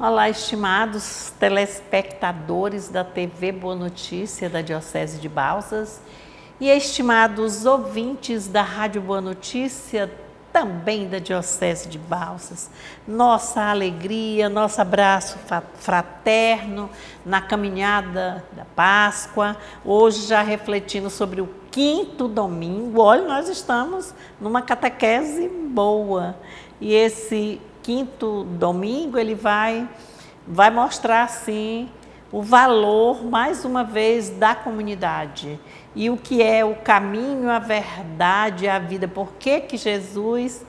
Olá, estimados telespectadores da TV Boa Notícia da Diocese de Balsas e estimados ouvintes da Rádio Boa Notícia também da Diocese de Balsas. Nossa alegria, nosso abraço fraterno na caminhada da Páscoa, hoje já refletindo sobre o 5º domingo. Olha, nós estamos numa catequese boa e esse 5º domingo ele vai mostrar assim o valor mais uma vez da comunidade e o que é o caminho, a verdade, a vida. Por que Jesus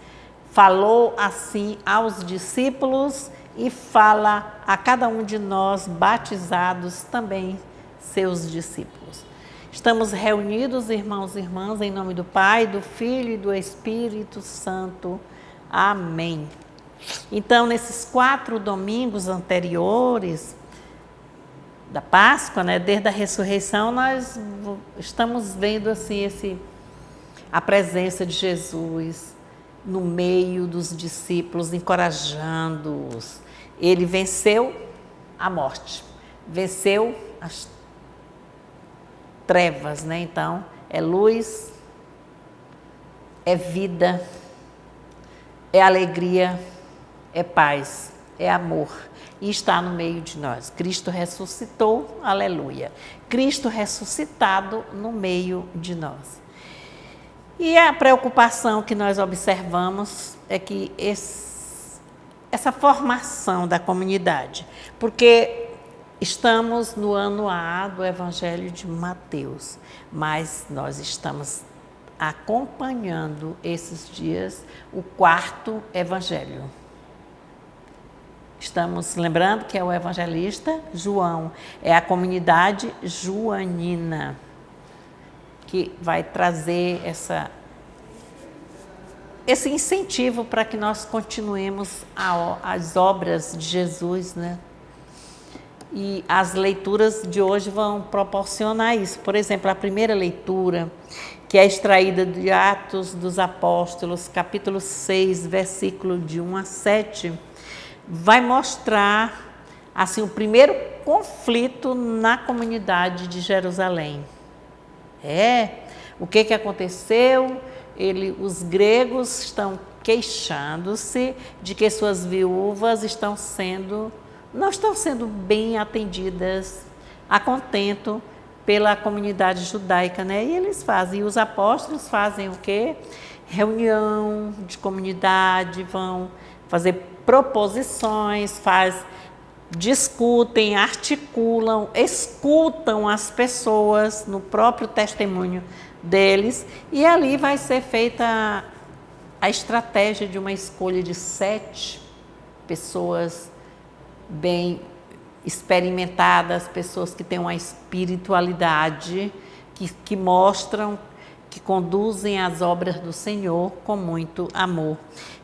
falou assim aos discípulos e fala a cada um de nós batizados também seus discípulos. Estamos reunidos, irmãos e irmãs, em nome do Pai, do Filho e do Espírito Santo. Amém. Então, nesses 4 domingos anteriores da Páscoa, desde a ressurreição, nós estamos vendo assim a presença de Jesus no meio dos discípulos, encorajando-os. Ele venceu a morte, venceu as trevas, Então, é luz, é vida, é alegria, é paz, é amor e está no meio de nós. Cristo ressuscitou, aleluia. Cristo ressuscitado no meio de nós. E a preocupação que nós observamos é que essa formação da comunidade, porque estamos no ano A do Evangelho de Mateus, mas nós estamos acompanhando esses dias o 4º Evangelho. Estamos lembrando que é o evangelista João, é a comunidade joanina que vai trazer esse incentivo para que nós continuemos as obras de Jesus, E as leituras de hoje vão proporcionar isso. Por exemplo, a primeira leitura, que é extraída de Atos dos Apóstolos, capítulo 6, versículo de 1 a 7, vai mostrar assim o primeiro conflito na comunidade de Jerusalém. O que aconteceu? Os gregos estão queixando-se de que suas viúvas não estão sendo bem atendidas a contento pela comunidade judaica, E eles fazem, e os apóstolos fazem o quê? Reunião de comunidade, vão fazer proposições, discutem, articulam, escutam as pessoas no próprio testemunho deles e ali vai ser feita a estratégia de uma escolha de 7 pessoas bem experimentadas, pessoas que têm uma espiritualidade, que mostram, que conduzem as obras do Senhor com muito amor.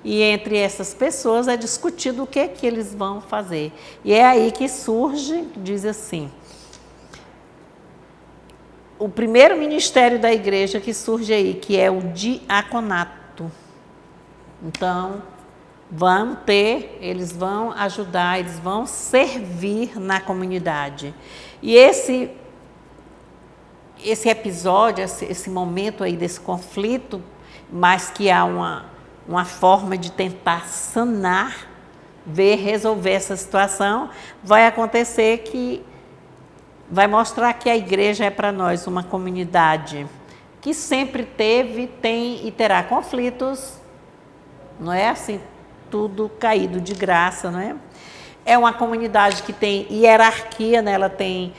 E entre essas pessoas é discutido o que eles vão fazer. E é aí que surge, diz assim, o primeiro ministério da igreja que surge aí, que é o diaconato. Então, eles vão ajudar, eles vão servir na comunidade. E esse episódio, esse momento aí desse conflito, mas que há uma forma de tentar sanar, resolver essa situação, vai acontecer que vai mostrar que a igreja é para nós uma comunidade que sempre teve, tem e terá conflitos, não é assim tudo caído de graça, não é? É uma comunidade que tem hierarquia, ela tem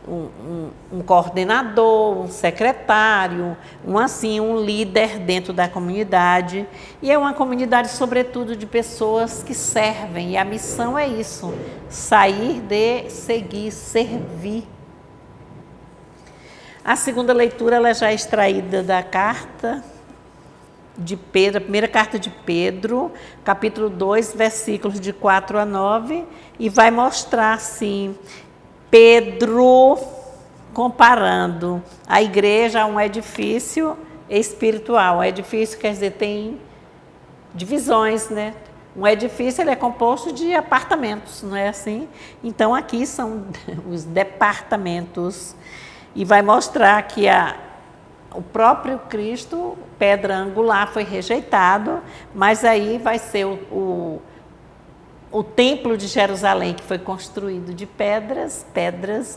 um coordenador, um secretário, um líder dentro da comunidade. E é uma comunidade, sobretudo, de pessoas que servem. E a missão é isso, sair de seguir, servir. A segunda leitura ela já é extraída da carta de Pedro, a primeira carta de Pedro, capítulo 2, versículos de 4 a 9, e vai mostrar, assim, Pedro comparando a igreja a um edifício espiritual. Um edifício quer dizer, tem divisões, Um edifício ele é composto de apartamentos, não é assim? Então aqui são os departamentos e vai mostrar que o próprio Cristo, pedra angular, foi rejeitado, mas aí vai ser o templo de Jerusalém, que foi construído de pedras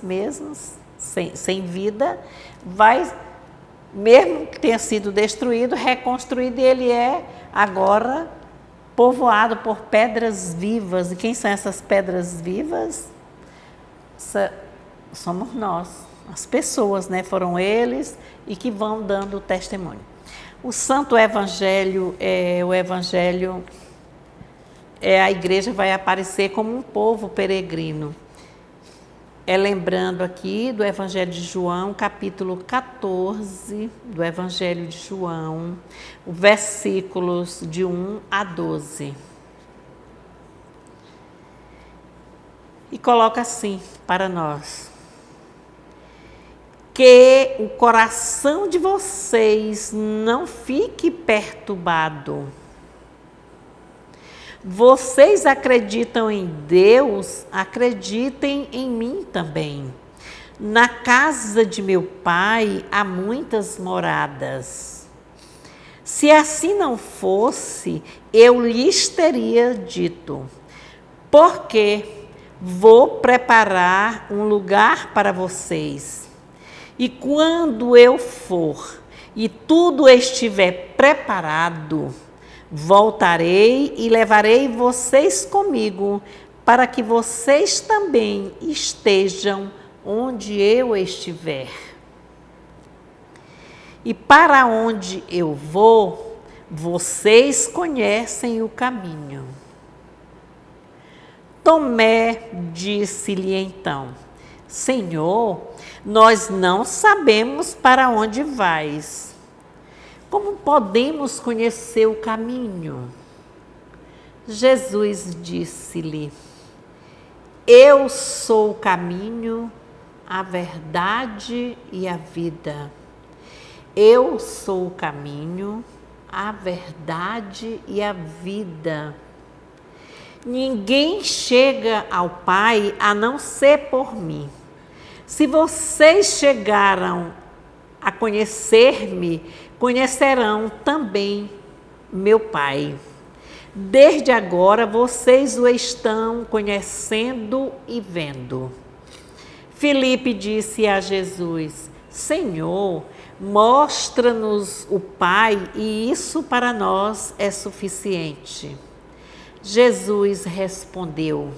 mesmo, sem vida, vai, mesmo que tenha sido destruído, reconstruído, e ele é agora povoado por pedras vivas. E quem são essas pedras vivas? Somos nós, as pessoas, né? Foram eles e que vão dando testemunho. O Santo Evangelho a igreja vai aparecer como um povo peregrino. Lembrando aqui do Evangelho de João, capítulo 14 do Evangelho de João, versículos de 1 a 12. E coloca assim para nós: que o coração de vocês não fique perturbado. Vocês acreditam em Deus, acreditem em mim também. Na casa de meu Pai há muitas moradas. Se assim não fosse, eu lhes teria dito, porque vou preparar um lugar para vocês. E quando eu for e tudo estiver preparado, voltarei e levarei vocês comigo, para que vocês também estejam onde eu estiver. E para onde eu vou, vocês conhecem o caminho. Tomé disse-lhe então: Senhor, nós não sabemos para onde vais. Como podemos conhecer o caminho? Jesus disse-lhe: Eu sou o caminho, a verdade e a vida. Eu sou o caminho, a verdade e a vida. Ninguém chega ao Pai a não ser por mim. Se vocês chegaram a conhecer-me, conhecerão também meu Pai. Desde agora vocês o estão conhecendo e vendo. Filipe disse a Jesus: Senhor, mostra-nos o Pai, e isso para nós é suficiente. Jesus respondeu: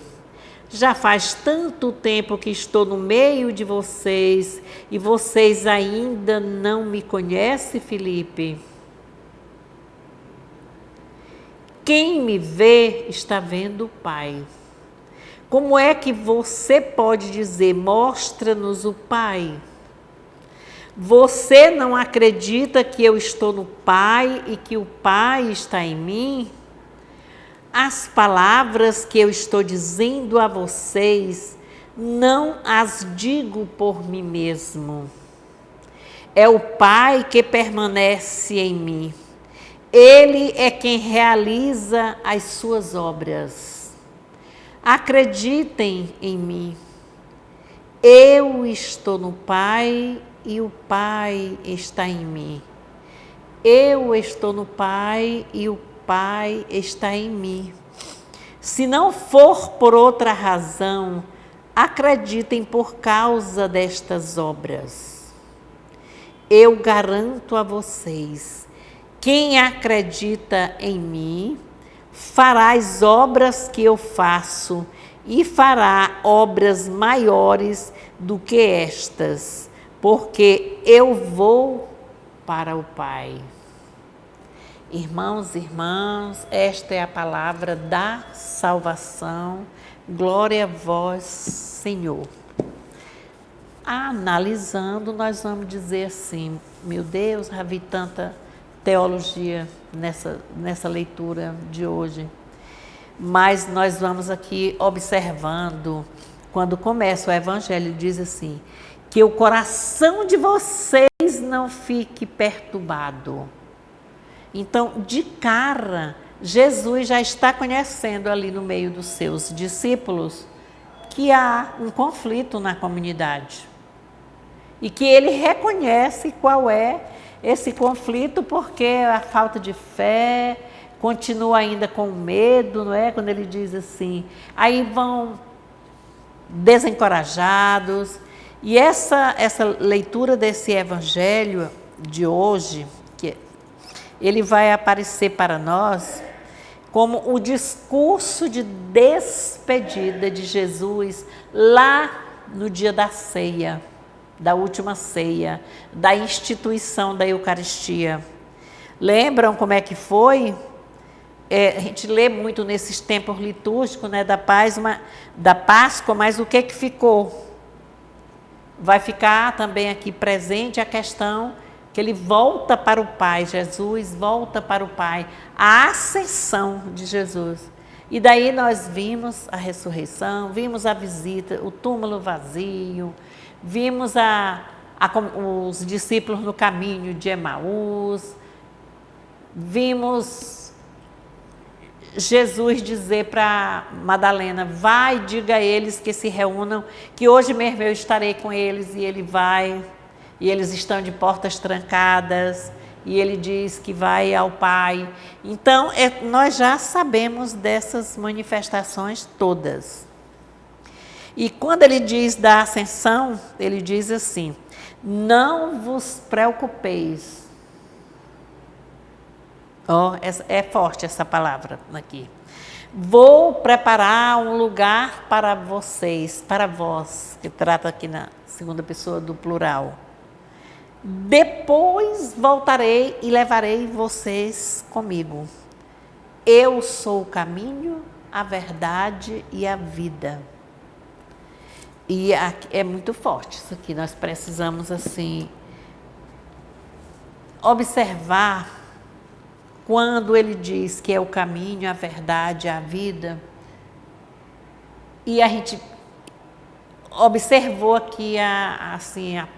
Já faz tanto tempo que estou no meio de vocês e vocês ainda não me conhecem, Filipe? Quem me vê está vendo o Pai. Como é que você pode dizer: mostra-nos o Pai? Você não acredita que eu estou no Pai e que o Pai está em mim? As palavras que eu estou dizendo a vocês, não as digo por mim mesmo. É o Pai que permanece em mim. Ele é quem realiza as suas obras. Acreditem em mim. Eu estou no Pai e o Pai está em mim. Eu estou no Pai e o Pai está em mim. Se não for por outra razão, acreditem por causa destas obras. Eu garanto a vocês, quem acredita em mim, fará as obras que eu faço e fará obras maiores do que estas, porque eu vou para o Pai. Irmãos e irmãs, esta é a palavra da salvação. Glória a vós, Senhor. Analisando, nós vamos dizer assim: meu Deus, já vi tanta teologia nessa leitura de hoje. Mas nós vamos aqui observando, quando começa o Evangelho, diz assim: que o coração de vocês não fique perturbado. Então, de cara, Jesus já está conhecendo ali no meio dos seus discípulos que há um conflito na comunidade. E que ele reconhece qual é esse conflito, porque a falta de fé continua ainda com medo, não é? Quando ele diz assim, aí vão desencorajados. E essa leitura desse evangelho de hoje, que ele vai aparecer para nós como o discurso de despedida de Jesus lá no dia da ceia, da última ceia, da instituição da Eucaristia. Lembram como é que foi? A gente lê muito nesses tempos litúrgicos, né, da Páscoa, mas o que ficou? Vai ficar também aqui presente a questão que ele volta para o Pai, Jesus volta para o Pai, a ascensão de Jesus. E daí nós vimos a ressurreição, vimos a visita, o túmulo vazio, vimos os discípulos no caminho de Emaús, vimos Jesus dizer para Madalena, vai, diga a eles que se reúnam, que hoje mesmo eu estarei com eles, e ele vai, e eles estão de portas trancadas, e ele diz que vai ao Pai. Então, nós já sabemos dessas manifestações todas. E quando ele diz da ascensão, ele diz assim, não vos preocupeis. É forte essa palavra aqui. Vou preparar um lugar para vocês, para vós, que trata aqui na segunda pessoa do plural. Depois voltarei e levarei vocês comigo. Eu sou o caminho, a verdade e a vida. E é muito forte isso aqui. Nós precisamos, assim, observar quando ele diz que é o caminho, a verdade, a vida. E a gente observou aqui a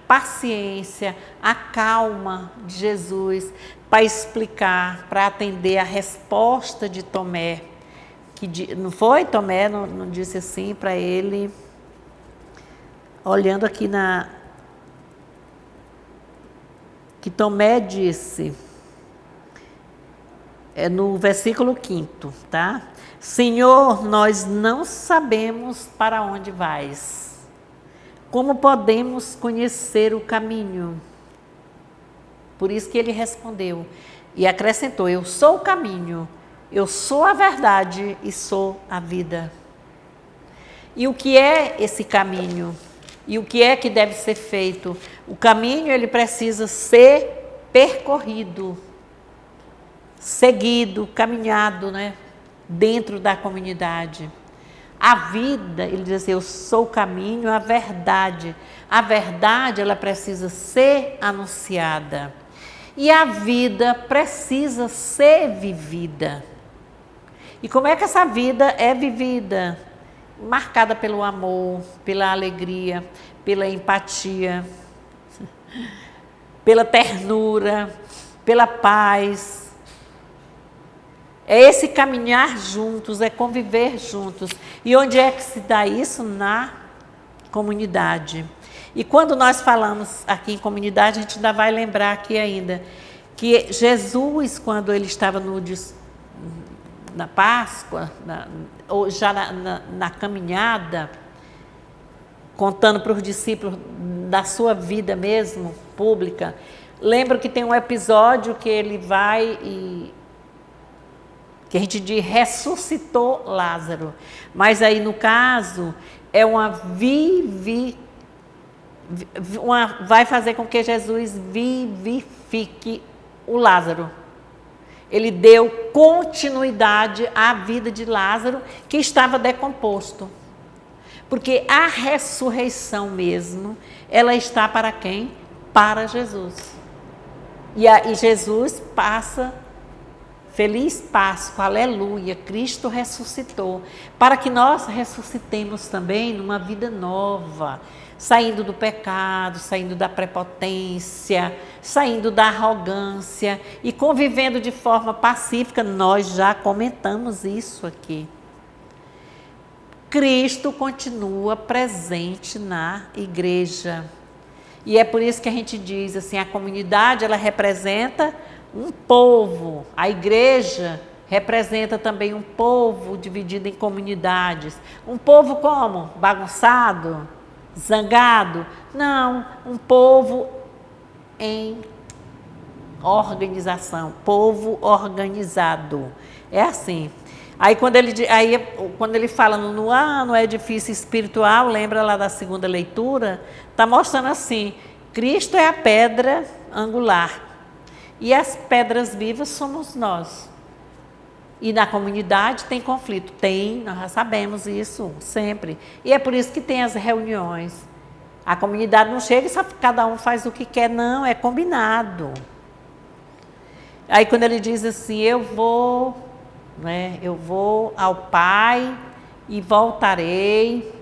paciência, a calma de Jesus para explicar, para atender a resposta de Tomé. Não foi? Tomé não disse assim para ele, olhando aqui que Tomé disse, no versículo 5º, tá? Senhor, nós não sabemos para onde vais. Como podemos conhecer o caminho? Por isso que ele respondeu e acrescentou, eu sou o caminho, eu sou a verdade e sou a vida. E o que é esse caminho? E o que é que deve ser feito? O caminho, ele precisa ser percorrido, seguido, caminhado, né? Dentro da comunidade. A vida, ele diz assim, eu sou o caminho, a verdade. A verdade, ela precisa ser anunciada. E a vida precisa ser vivida. E como é que essa vida é vivida? Marcada pelo amor, pela alegria, pela empatia, pela ternura, pela paz. É esse caminhar juntos, é conviver juntos. E onde é que se dá isso? Na comunidade. E quando nós falamos aqui em comunidade, a gente ainda vai lembrar aqui ainda, que Jesus, quando ele estava na Páscoa, ou já na caminhada, contando para os discípulos da sua vida mesmo, pública, lembro que tem um episódio que ele vai que a gente diz ressuscitou Lázaro. Mas aí no caso é vai fazer com que Jesus vivifique o Lázaro. Ele deu continuidade à vida de Lázaro, que estava decomposto. Porque a ressurreição mesmo, ela está para quem? Para Jesus. E Jesus passa Feliz Páscoa, aleluia, Cristo ressuscitou, para que nós ressuscitemos também numa vida nova, saindo do pecado, saindo da prepotência, saindo da arrogância e convivendo de forma pacífica. Nós já comentamos isso aqui. Cristo continua presente na igreja. E é por isso que a gente diz assim, a comunidade ela representa um povo, a igreja representa também um povo dividido em comunidades. Um povo como? Bagunçado? Zangado? Não, um povo em organização, povo organizado. É assim. Aí quando ele fala no edifício espiritual, lembra lá da segunda leitura, está mostrando assim, Cristo é a pedra angular. E as pedras vivas somos nós. E na comunidade tem conflito? Tem, nós já sabemos isso sempre. E é por isso que tem as reuniões. A comunidade não chega e só cada um faz o que quer, não, é combinado. Aí quando ele diz assim, eu vou ao Pai e voltarei,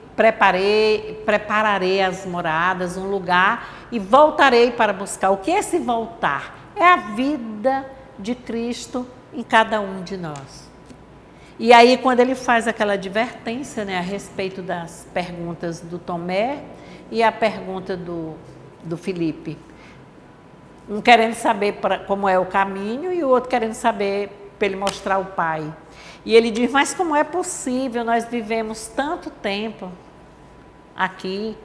prepararei as moradas, um lugar, e voltarei para buscar. O que é esse voltar? É a vida de Cristo em cada um de nós. E aí, quando ele faz aquela advertência, a respeito das perguntas do Tomé e a pergunta do Filipe, um querendo saber como é o caminho e o outro querendo saber para ele mostrar o Pai. E ele diz, mas como é possível, nós vivemos tanto tempo aqui,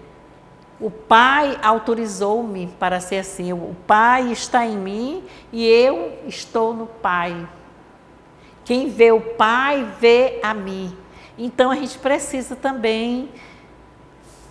o Pai autorizou-me para ser assim, o Pai está em mim e eu estou no Pai. Quem vê o Pai, vê a mim. Então, a gente precisa também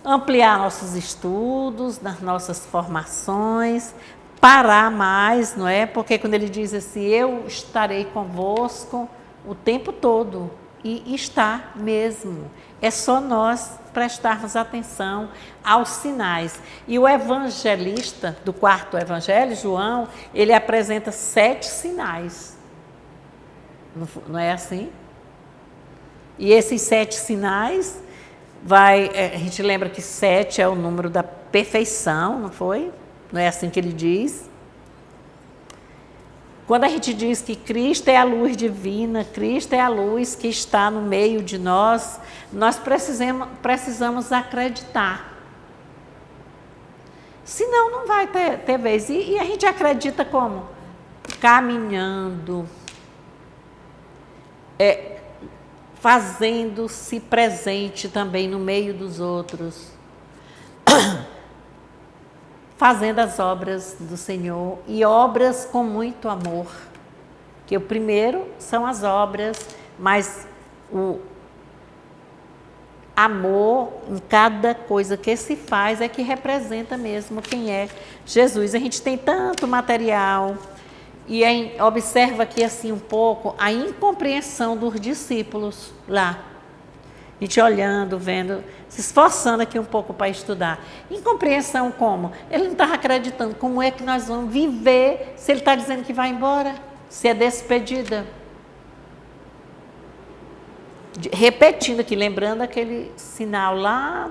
ampliar nossos estudos, nas nossas formações, parar mais, não é? Porque quando ele diz assim, eu estarei convosco o tempo todo, e está mesmo. É só nós prestarmos atenção aos sinais. E o evangelista do quarto evangelho, João, ele apresenta 7 sinais. Não é assim? E esses 7 sinais, a gente lembra que 7 é o número da perfeição, não foi? Não é assim que ele diz? Quando a gente diz que Cristo é a luz divina, Cristo é a luz que está no meio de nós, nós precisamos acreditar. Senão não vai ter vez. E a gente acredita como? Caminhando, fazendo-se presente também no meio dos outros, fazendo as obras do Senhor e obras com muito amor, que o primeiro são as obras, mas o amor em cada coisa que se faz é que representa mesmo quem é Jesus. A gente tem tanto material e observa aqui assim um pouco a incompreensão dos discípulos lá. A gente olhando, vendo, se esforçando aqui um pouco para estudar. Incompreensão como? Ele não estava acreditando como é que nós vamos viver se ele está dizendo que vai embora, se é despedida. Repetindo aqui, lembrando aquele sinal lá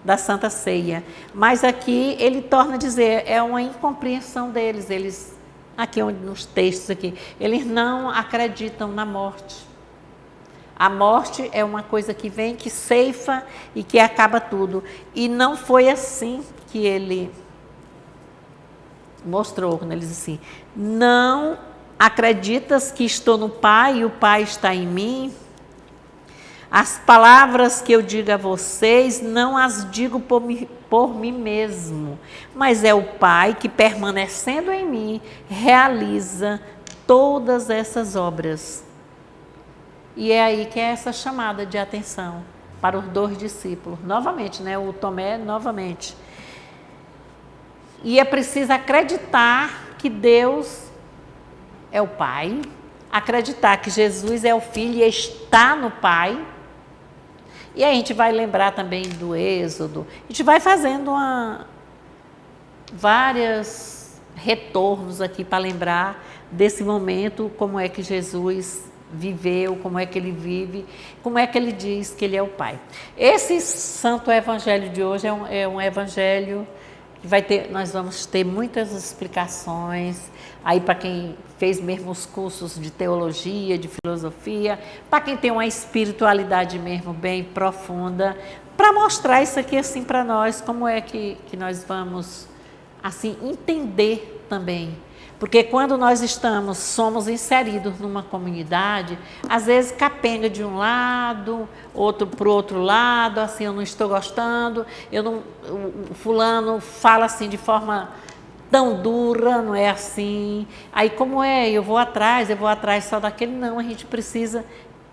da Santa Ceia. Mas aqui ele torna a dizer, é uma incompreensão deles. Eles, aqui nos textos aqui, eles não acreditam na morte. A morte é uma coisa que vem, que ceifa e que acaba tudo. E não foi assim que ele mostrou, quando ele diz assim, não acreditas que estou no Pai e o Pai está em mim? As palavras que eu digo a vocês, não as digo por mim mesmo, mas é o Pai que, permanecendo em mim, realiza todas essas obras. E é aí que é essa chamada de atenção para os 2 discípulos. Novamente, o Tomé, novamente. E é preciso acreditar que Deus é o Pai, acreditar que Jesus é o Filho e está no Pai. E aí a gente vai lembrar também do Êxodo. A gente vai fazendo várias retornos aqui para lembrar desse momento, como é que Jesus viveu, como é que ele vive, como é que ele diz que ele é o Pai. Esse santo evangelho de hoje é um evangelho que nós vamos ter muitas explicações, aí para quem fez mesmo os cursos de teologia, de filosofia, para quem tem uma espiritualidade mesmo bem profunda, para mostrar isso aqui assim para nós, como é que nós vamos assim entender também. Porque quando nós somos inseridos numa comunidade, às vezes capenga de um lado, outro para o outro lado, assim, eu não estou gostando, o fulano fala assim de forma tão dura, não é assim. Aí como é? Eu vou atrás só daquele. Não, a gente precisa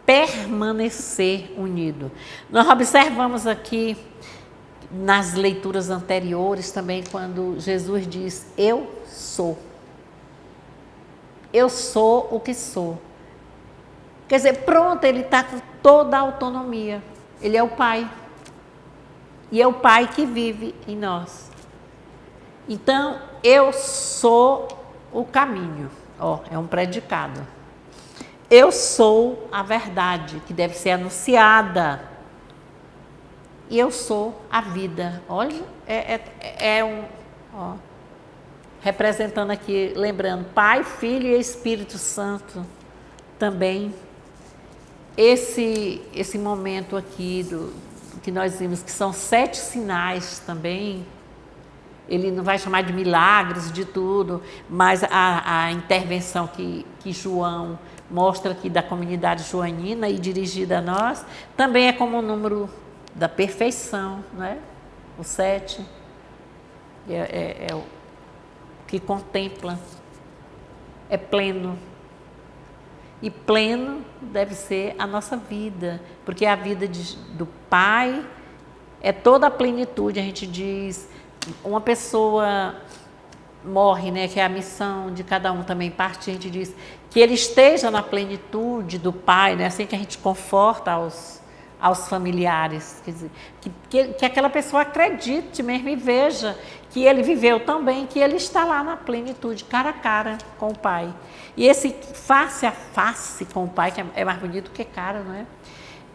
permanecer unido. Nós observamos aqui nas leituras anteriores também, quando Jesus diz, eu sou. Eu sou o que sou. Quer dizer, pronto, ele está com toda a autonomia. Ele é o Pai. E é o Pai que vive em nós. Então, eu sou o caminho. É um predicado. Eu sou a verdade, que deve ser anunciada. E eu sou a vida. Olha, representando aqui, lembrando, Pai, Filho e Espírito Santo também. Esse momento aqui que nós vimos, que são 7 sinais também, ele não vai chamar de milagres, de tudo, mas a intervenção que João mostra aqui da comunidade joanina e dirigida a nós, também é como o número da perfeição, não é? O 7 é o que contempla, é pleno. E pleno deve ser a nossa vida, porque a vida do Pai é toda a plenitude. A gente diz, uma pessoa morre, né, que é a missão de cada um também parte, a gente diz que ele esteja na plenitude do Pai, né, assim que a gente conforta aos familiares, quer dizer, que aquela pessoa acredite mesmo e veja que ele viveu tão bem, que ele está lá na plenitude, cara a cara com o Pai. E esse face a face com o Pai, que é mais bonito que cara, não é?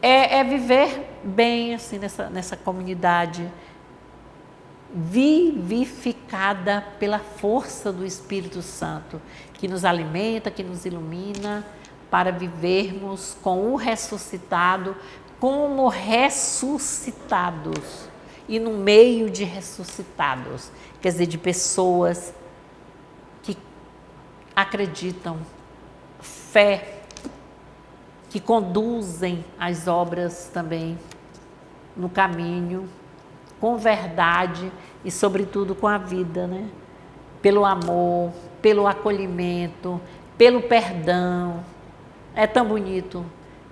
É viver bem assim nessa comunidade, vivificada pela força do Espírito Santo, que nos alimenta, que nos ilumina, para vivermos com o ressuscitado, como ressuscitados e no meio de ressuscitados, quer dizer, de pessoas que acreditam, fé, que conduzem as obras também no caminho, com verdade e, sobretudo, com a vida, né? Pelo amor, pelo acolhimento, pelo perdão. É tão bonito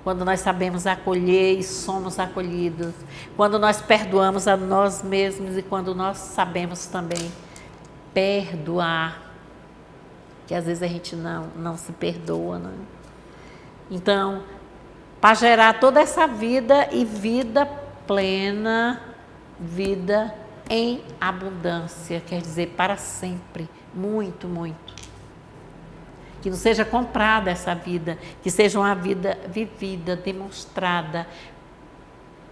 quando nós sabemos acolher e somos acolhidos, quando nós perdoamos a nós mesmos e quando nós sabemos também perdoar, que às vezes a gente não se perdoa, né? Então, para gerar toda essa vida e vida plena, vida em abundância, quer dizer, para sempre, muito, muito. Que não seja comprada essa vida, que seja uma vida vivida, demonstrada,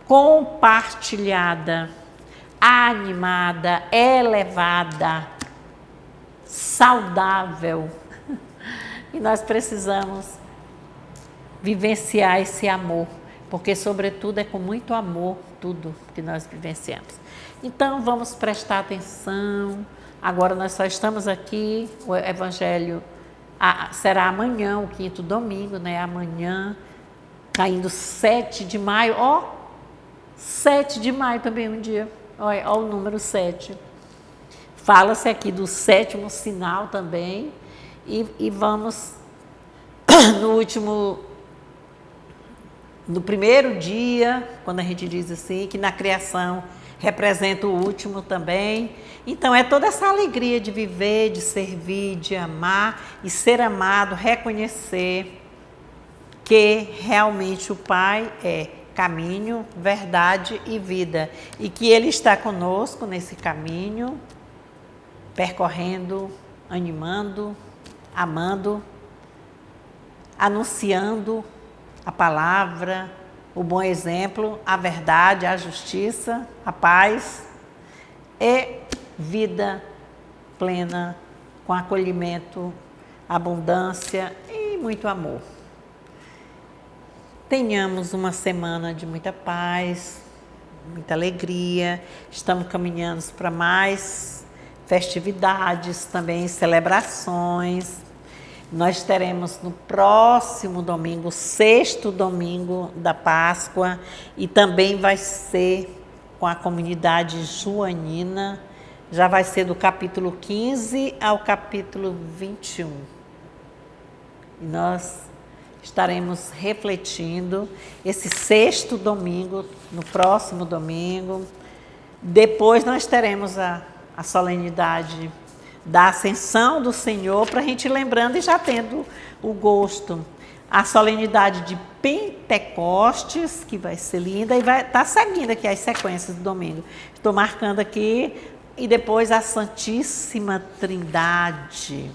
compartilhada, animada, elevada, saudável. E nós precisamos vivenciar esse amor, porque, sobretudo, é com muito amor tudo que nós vivenciamos. Então, vamos prestar atenção. Agora, nós só estamos aqui, o Evangelho será amanhã, o 5º domingo, né? Amanhã, caindo 7 de maio. 7 de maio também um dia. Olha o número 7. Fala-se aqui do 7º sinal também. E vamos no primeiro dia, quando a gente diz assim, que na criação representa o último também. Então, é toda essa alegria de viver, de servir, de amar e ser amado, reconhecer que realmente o Pai é caminho, verdade e vida. E que Ele está conosco nesse caminho, percorrendo animando, amando, anunciando a palavra, o bom exemplo, a verdade, a justiça, a paz e vida plena, com acolhimento, abundância e muito amor. Tenhamos uma semana de muita paz, muita alegria. Estamos caminhando para mais festividades, também celebrações. Nós teremos no próximo domingo, sexto domingo da Páscoa, e também vai ser com a comunidade joanina. Já vai ser do capítulo 15 ao capítulo 21. E nós estaremos refletindo esse sexto domingo, no próximo domingo. Depois nós teremos a solenidade da Ascensão do Senhor, para a gente ir lembrando e já tendo o gosto. A solenidade de Pentecostes, que vai ser linda, e vai estar seguindo aqui as sequências do domingo. Estou marcando aqui. E depois a Santíssima Trindade.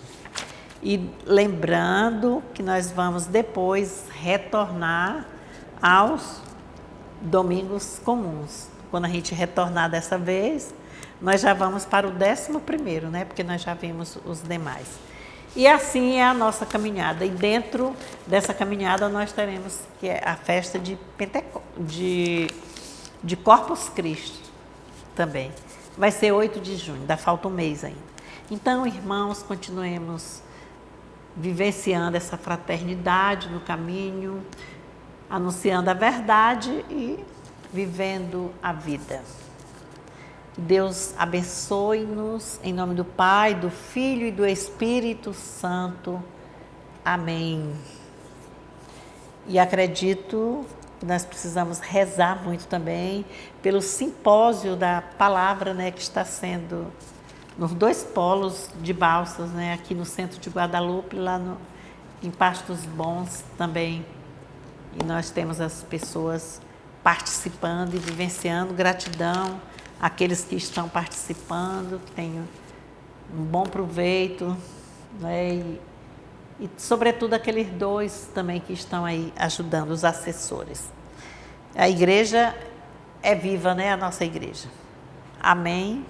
E lembrando que nós vamos depois retornar aos domingos comuns. Quando a gente retornar dessa vez, nós já vamos para o 11º, né? Porque nós já vimos os demais. E assim é a nossa caminhada. E dentro dessa caminhada nós teremos que é a festa de Corpus Christi também. Vai ser 8 de junho, ainda falta um mês ainda. Então, irmãos, continuemos vivenciando essa fraternidade no caminho, anunciando a verdade e vivendo a vida. Deus abençoe-nos, em nome do Pai, do Filho e do Espírito Santo. Amém. E acredito que nós precisamos rezar muito também pelo simpósio da palavra, né, que está sendo nos 2 polos de Balsas, né, aqui no centro de Guadalupe, lá em Pastos Bons também. E nós temos as pessoas participando e vivenciando. Gratidão àqueles que estão participando, que tenham um bom proveito, né, e sobretudo aqueles 2 também que estão aí ajudando, os assessores. A igreja é viva, né? A nossa igreja. Amém.